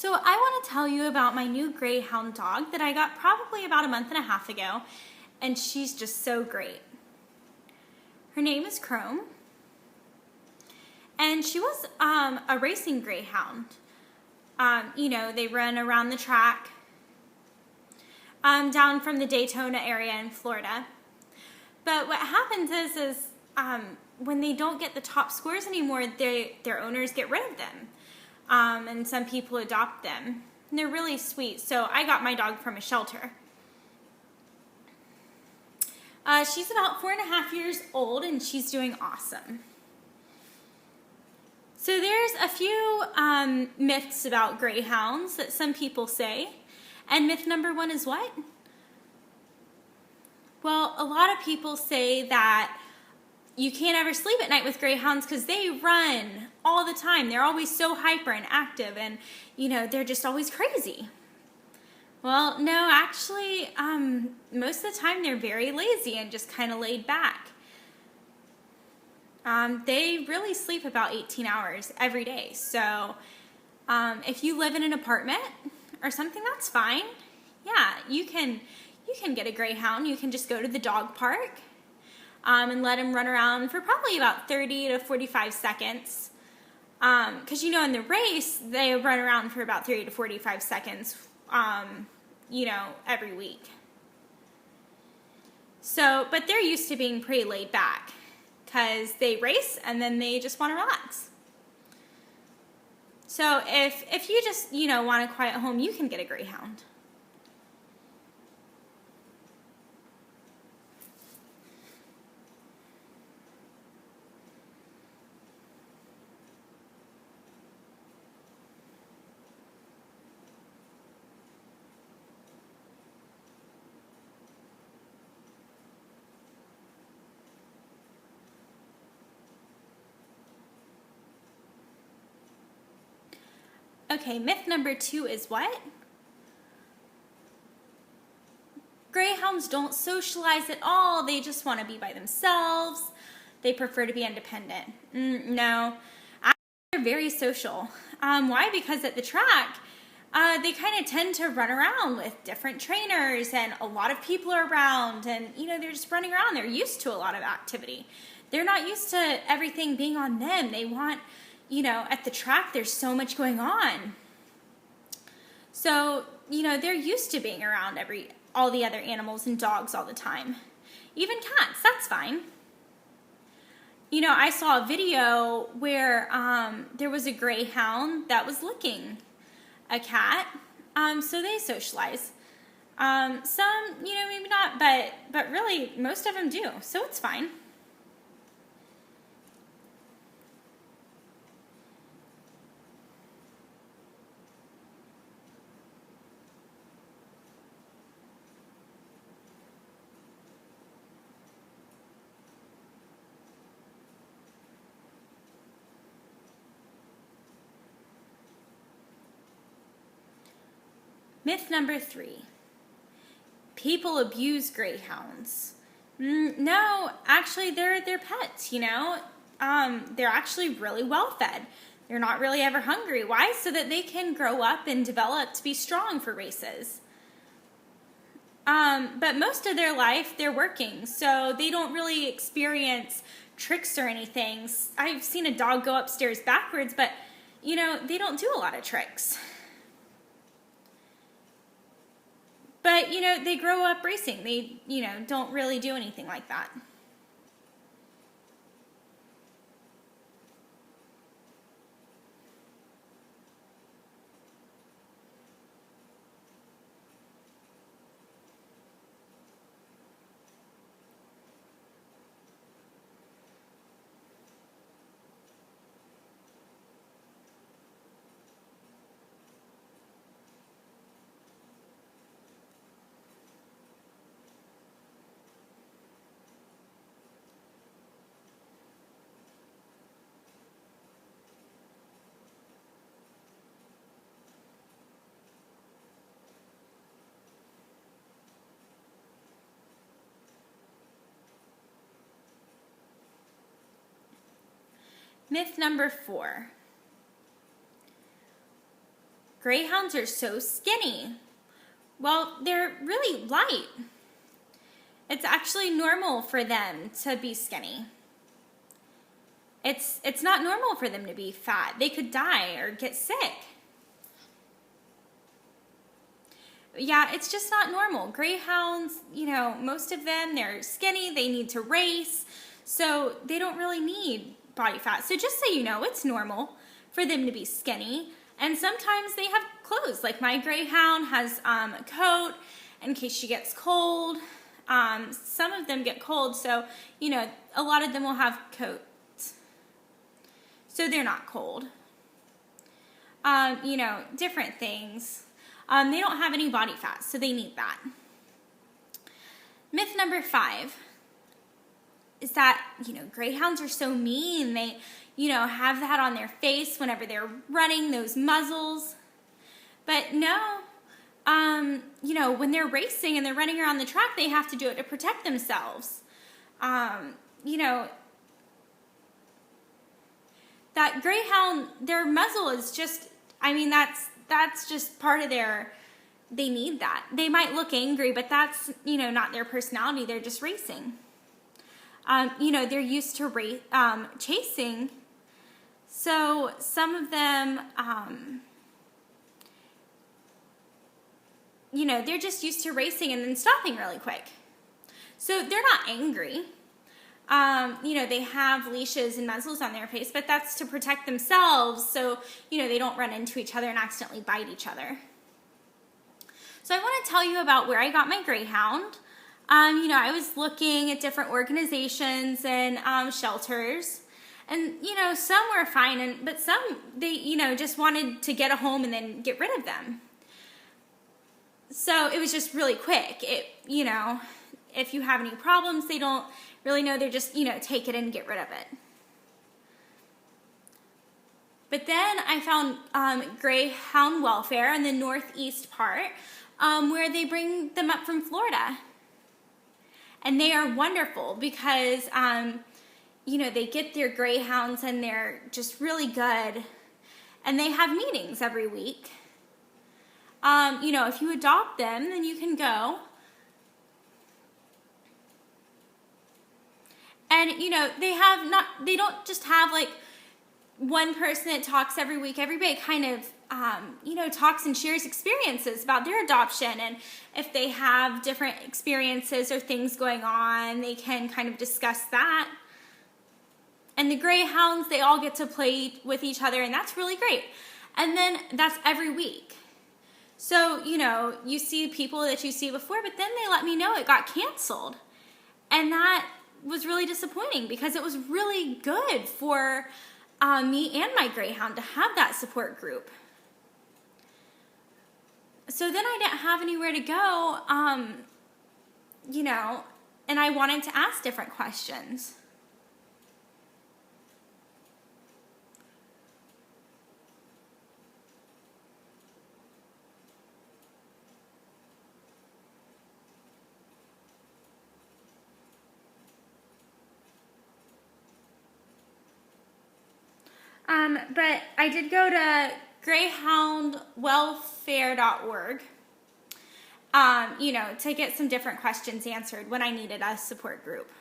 So I want to tell you about my new Greyhound dog that I got probably about a month and a half ago, and she's just so great. Her name is Chrome, and she was a racing Greyhound. They run around the track down from the Daytona area in Florida. But what happens is when they don't get the top scores anymore, their owners get rid of them. And some people adopt them. And they're really sweet. So I got my dog from a shelter. She's about 4.5 years old, and she's doing awesome. So there's a few myths about Greyhounds that some people say. And myth number 1 is what? Well, a lot of people say that you can't ever sleep at night with Greyhounds because they run all the time. They're always so hyper and active, and they're just always crazy. Well, no, actually, most of the time they're very lazy and just kind of laid back. They really sleep about 18 hours every day. So if you live in an apartment or something, that's fine. Yeah, you can get a Greyhound. You can just go to the dog park and let them run around for probably about 30 to 45 seconds. Because in the race, they run around for about 30 to 45 seconds, every week. So, but they're used to being pretty laid back because they race and then they just want to relax. So if you just, want a quiet home, you can get a Greyhound. Okay, myth number 2 is what? Greyhounds don't socialize at all. They just want to be by themselves. They prefer to be independent. No, actually, they're very social. Why? Because at the track, they kind of tend to run around with different trainers, and a lot of people are around, and they're just running around. They're used to a lot of activity. They're not used to everything being on them. They want, at the track, there's so much going on. So, they're used to being around all the other animals and dogs all the time. Even cats, that's fine. I saw a video where there was a Greyhound that was licking a cat, so they socialize. Some, maybe not, but really, most of them do, so it's fine. Myth number 3. People abuse Greyhounds. No, actually, they're pets, They're actually really well fed. They're not really ever hungry. Why? So that they can grow up and develop to be strong for races. But most of their life, they're working, so they don't really experience tricks or anything. I've seen a dog go upstairs backwards, but, they don't do a lot of tricks. But, they grow up racing. They, don't really do anything like that. Myth number 4. Greyhounds are so skinny. Well, they're really light. It's actually normal for them to be skinny. It's not normal for them to be fat. They could die or get sick. Yeah, it's just not normal. Greyhounds, most of them, they're skinny. They need to race. So they don't really need body fat. So just so you know, it's normal for them to be skinny. And sometimes they have clothes. Like my Greyhound has a coat in case she gets cold. Some of them get cold. So, a lot of them will have coats. So they're not cold. Different things. They don't have any body fat, so they need that. Myth number 5 is that, Greyhounds are so mean. They, have that on their face whenever they're running, those muzzles. But no, when they're racing and they're running around the track, they have to do it to protect themselves. That Greyhound, their muzzle is just, that's just part of they need that. They might look angry, but that's, not their personality. They're just racing. They're used to chasing. So some of them, they're just used to racing and then stopping really quick. So they're not angry. They have leashes and muzzles on their face, but that's to protect themselves so, they don't run into each other and accidentally bite each other. So I want to tell you about where I got my Greyhound. I was looking at different organizations and shelters, and, some were fine, but some, they, just wanted to get a home and then get rid of them. So it was just really quick. If you have any problems, they don't really know. They're just, take it and get rid of it. But then I found Greyhound Welfare in the northeast part, where they bring them up from Florida. And they are wonderful because, they get their Greyhounds and they're just really good. And they have meetings every week. If you adopt them, then you can go. And, they don't just have like one person that talks every week. Everybody kind of, talks and shares experiences about their adoption. And if they have different experiences or things going on, they can kind of discuss that. And the Greyhounds, they all get to play with each other, and that's really great. And then that's every week. So, you see people that you see before, but then they let me know it got canceled. And that was really disappointing because it was really good for me and my Greyhound to have that support group. So then I didn't have anywhere to go, and I wanted to ask different questions. But I did go to greyhoundwelfare.org, to get some different questions answered when I needed a support group.